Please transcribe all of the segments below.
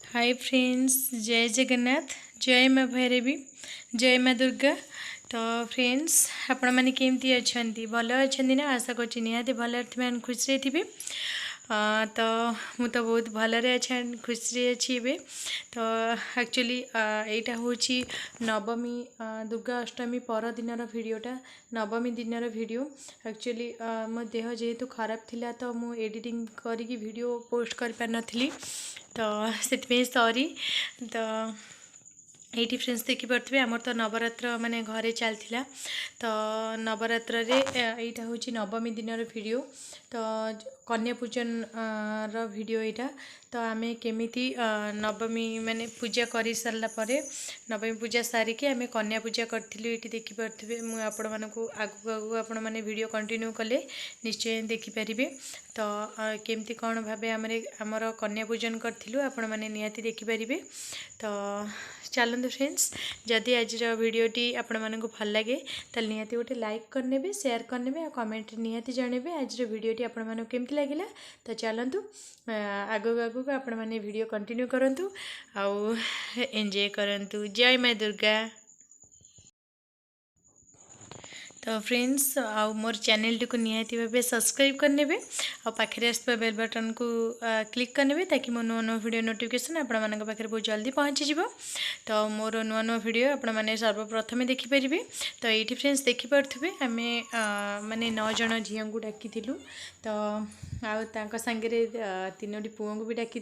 Hi friends, जय जगन्नाथ, जय माँ भैरवी, जय माँ दुर्गा। तो फ्रेंड्स, आपण मैंने केमती अच्छा भल अच्छा ना? आशा कर निहाती भल खुश थे। तो मु तो बहुत भलरे अच्छा खुशी अच्छी एवं। तो एक्चुअली यहाँ हूँ नवमी दुर्गा अष्टमी पर दिन भिडटा नवमी दिन भिडियो। एक्चुअली मो देह जेहेतु खराब थिला तो मु एडिटिंग करी वीडियो पोस्ट कर पार नथली, तो से सॉरी। तो ये फ्रेंड्स देखिपे आमर तो नवरात्र माने घरे चलता। तो नवरात्र यहाँ हूँ नवमी दिन वीडियो। तो कन्या पूजन वीडियो यहाँ। तो आम केमिति नवमी माने पूजा कर सारा नवमी पूजा सारिकी आम कन्या पूजा करूँ। ये देखिपे मुझे आपण आगू आगू आपण मैंने वीडियो कंटिन्यू कले निश्चय देखिपारे। तो केमती कौन भाव आमर कन्या पूजन करूँ आपण मैंने निहाती देखिपारे। तो चलते फ्रेंड्स, जदि आज भिडटी आपण मानक भल लगे तो निहाती गोटे लाइक करने, शेयर करने, कमेंट निहाती जनइबे आज भिडटी आपण मानक केमती लगिला। तो चलतु आगू आगू आपण मैंने वीडियो कंटिन्यू करंतु आउ एंजॉय करंतु। जय माँ दुर्गा। तो फ्रेंड्स, आउ मोर चैनल टी को निहाती भाव सब्सक्राइब करने और पाखे आसपा बेल बटन को क्लिक करने ताकि मो नुआ नुआ वीडियो नोटिफिकेशन आपण मान पाखे बहुत जल्दी पहुँची जाव। तो मोर नुआ नुआ वीडियो आपण मैंने सर्वप्रथमे देखिपारे। तो ये फ्रेंड्स देखिपे आम माने 9 जन झील को डाकी। तो आउ सांगे 3टी पुओं को भी डाकी।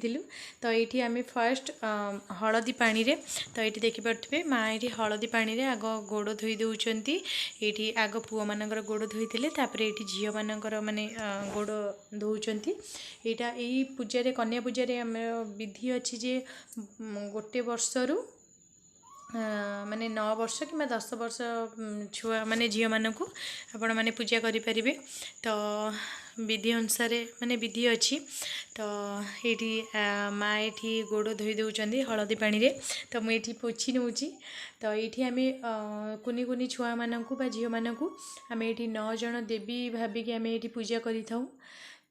तो ये आम फर्स्ट हलदी पानी रे। तो ये देखिपे माँ ये हलदी पानी रे आग गोड़ धोई दौरान। ये आग पुओ मानकर गोड़ धोई तापर ये झील मानकर माने गोड़ धोउछन। यहाँ यही पूजा कन्या पूजा आम विधि अच्छी जे गोटे वर्षरु माने 9 वर्ष कि 10 वर्ष छुआ माने झील मानक आपण मैंने पूजा करें। तो विधि अनुसार माने विधि अच्छी। तो ये माँ ये गोड़ धोई दौरान हलदी पानी रे। तो मुझे पोछी नौची। तो ये आम कुनी कुनी छुआ मानक झील मानक आम ये 9 जन देवी भाविक आम ये पूजा करी थाउ।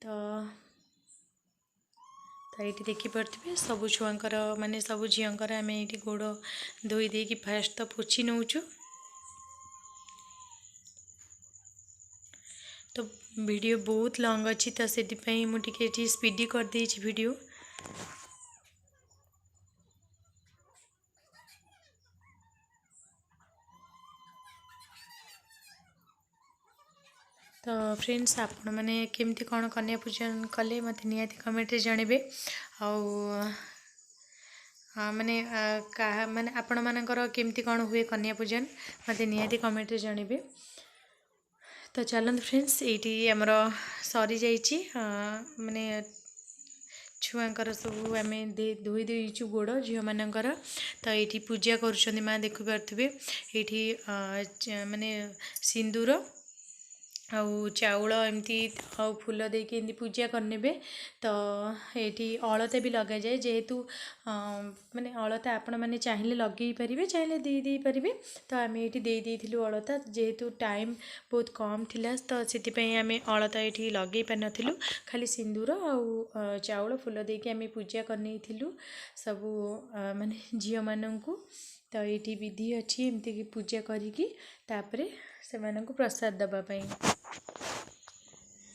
तो ये देखिपे सबू छुआंकर माने सबू झीलकर आम ये गोड़ धोई देकी फास्ट तो पोछी नौचु। तो वीडियो बहुत लॉन्ग अच्छी, तो से मुझे स्पीडी कर दे वीडियो। तो फ्रेंड्स, आपण मैंने केमती कौन कन्या पूजन कले मत निहाती कमेंट जनइबे। माने क्या माने आपण मानकर केमती कौन हुए कन्या पूजन मत निहाती कमेंट जनइबे। तो चलते फ्रेंड्स, ये आमर सरी जाइए माने छुआंकर सब आम धोई देचु गोड़ झील मानकर। तो ये पूजा कर माँ देखिपे ये माने सिंदूर आउ चाउल एमती आउ फूल देके एमती पूजा करने। तो ये अलता भी लग जाए जेहेतु माने अलता आपण मैंने चाहिए लगे पारे, चाहिए दे पारे। तो आम ये देलु अलता जेहेतु टाइम बहुत कम थिला। तो से आम अलता ये लगे पार नथिलु, खाली सिंदूर आउ चाउल फूल देके आम पूजा करने सबू माने झील मानू। तो ये विधि अच्छी एमती पूजा करी तापरे से मानू प्रसाद दबापाई।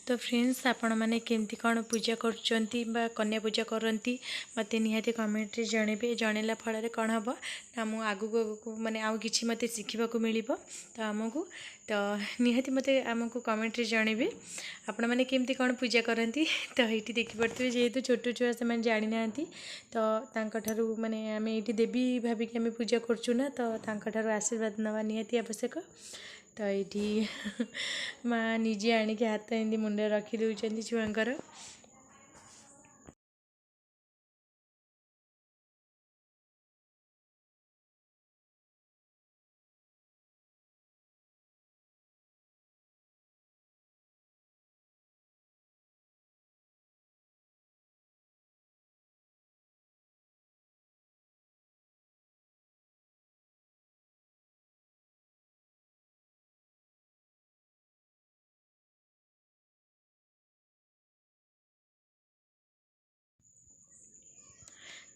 तो फ्रेंड्स, आपण मैंने केमती कौन पूजा करचंती बा कन्या पूजा करती मत निहाती कमेंट जनइबे। जनइला फल कौन हम ना मु आगू आगू माने आउ किछि मते शिखिबा को मिलिबो। तो आमको तो निहाती मते आमको कमेंट जनइबे आपण मैंने केमती कौन पूजा करती। तो ये देखिपे जेहेतु छोट छुआ से जानी ना, तो तांकठारु माने आम ये देवी भाविक आम पूजा करचुना। तो तांकठारु आशीर्वाद नवा निहाती आवश्यक। तो ये माँ निजे आणिक हाथ एमती मुंडे रखी दौरान छुआंकर।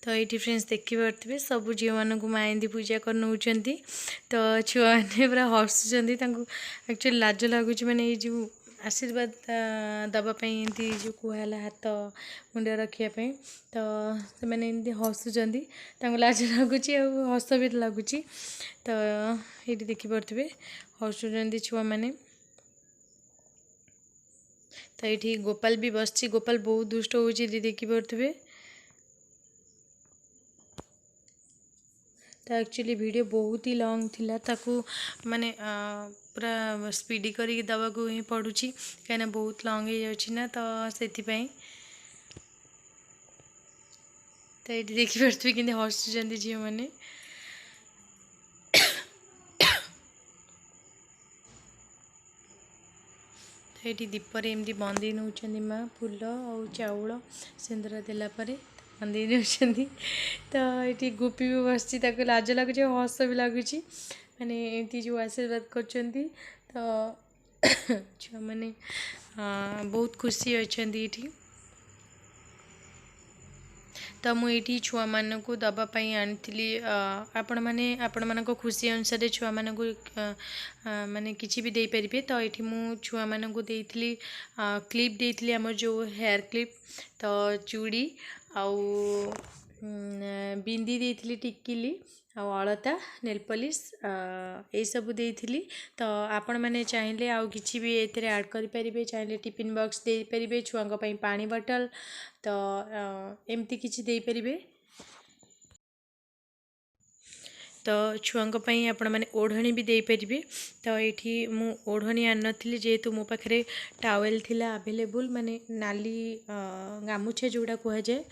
तो ये फ्रेंड्स देखी पारे सब झील मानक माँ एमती पूजा कर नौकरी तो छुआ मैंने पूरा हसुँच एक्चुअली लाज लगुच मैंने ये जो आशीर्वाद दवापाई एमती जो कहला हाथ मुंडे रखापी तो से मैंने एमती हसुँच लाज लगुच हस भी लगुच तो ये देखिपे हसुँच छुआ मैंने तो ये गोपाल भी बस गोपाल बहुत दुष्ट हो देखिपे तो एक्चुअली वीडियो बहुत ही लॉन्ग थिला ताकू माने पूरा स्पीडी करी दवा को ही पड़ुची कहीं बहुत लॉन्ग हो जाउची ना तो सेथिपाई तो ये देखी पार्थिबे कि हसुँच झील मैंने तो ये दीपर एमती बंदी नौ माँ फूल और चाउल सिंदूर देलापर बंदी नौ तो ये गुपी भी बस लाज लगुच हस भी लगुच मैंने एमती जो आशीर्वाद कर तो छुआ मैंने बहुत खुशी अच्छा ये तो मुझे छुआ मान को दवापाई आनी आपण मान खुशी अनुसार छुआ मान माने किसी भी दे पारे तो ये मु छुआ मान को देती क्लिप देती आम जो हेयर क्लिप तो चूड़ी आउ बिंदी देती टिकिली अलता नेल पॉलिश ये सब देती तो आपण मैंने चाहिए आउ किसी भी ये ऐड करें चाहिए टिफिन बॉक्स दे पारे छुआ पानी बॉटल तो एमती किसी दे पारे तो छुआंपाई आपण मैंने ओढ़णी भी दे पारे तो ये मु ओढ़णी आन नी जेहेतु मो पाखे टावेल थिला अवेलेबल माने नाली गामुछा जोड़ा कह जाए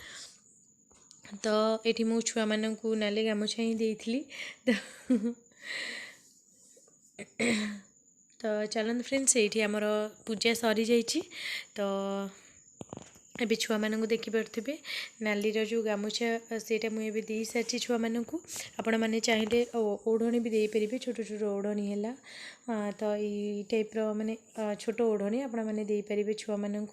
तो ये मु छुआ मान को नाली गामुछा ही देती तो चलते फ्रेंड्स ये आमर पूजा सरी जाइए तो ए छुआ मान देखिपे नाली जो गामुछा सेटा मुझे दे सारी छुआ मान आपण मैंने चाहिए ओढ़णी भी दे पारे छोट छोट ओढ़णी है तो ये टाइप माने छोट ओढ़णी आपण मैंने दे पारे छुआ मान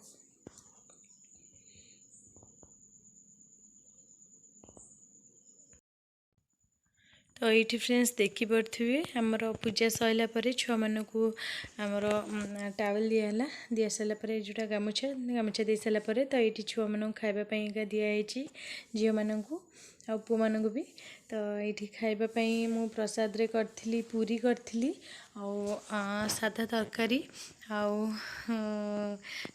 तो ये फ्रेंड्स देखिपे आमर पूजा सरला छुआ मान को आमर टावेल दिहला दि सारापर जोटा गामुछा गामुछा दे सारापर तो ये छुआ मान खावाई दिखाई झील मान आ पु मान भी तो ये खावाई मु प्रसाद रे करी पूरी करी सादा तरकारी आउ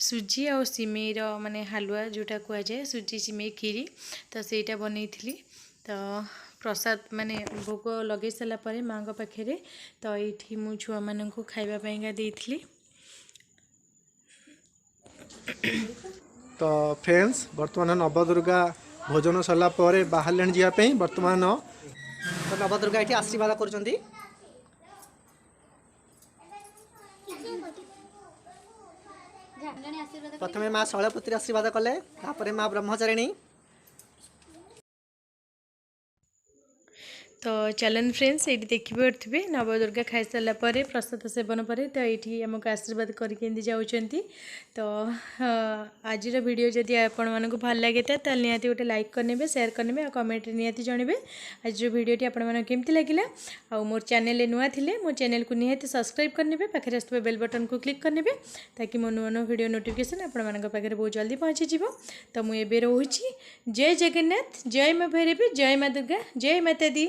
सुजी आ सिमेर माने हलवा जोटा कह जाए सुजी सिमेई खीरी तो सेटा बनई तो प्रसाद माने भोग लगे सारापर माँ पाखे तो ये मु छुआ मान को खावाई देती तो फ्रेंड्स बर्तमान नवदुर्गा भोजन सरला बाहर जावाई बर्तमान तो नवदुर्गा ये आशीर्वाद कर प्रथम माँ शैलपुत्री आशीर्वाद कले माँ ब्रह्मचारिणी तो चलन फ्रेंड्स ये देखिपे नवदुर्गा खाई सारापर प्रसाद सेवन पर तो ये आमको आशीर्वाद करके जाऊँगी तो आज वीडियो जदि आपण मानक भल लगे तो निहाती गोटे लाइक करने शेयर करने और कमेंट निहाती जनइबे आज वीडियोटी आपण मानक केमती लगिला आ मोर चैनल नुआ थिले मो चैनल को निहाती सब्सक्राइब करने पाखे आसुवा बेल बटन को क्लिक करने ताकि मो नुआ नुआ वीडियो नोटिफिकेशन आपण मानक पाखे बहुत जल्दी पहुँची जीवो तो मुझे रोची जय जगन्नाथ जय माँ भैरवी जय माँ दुर्गा जय माता दी।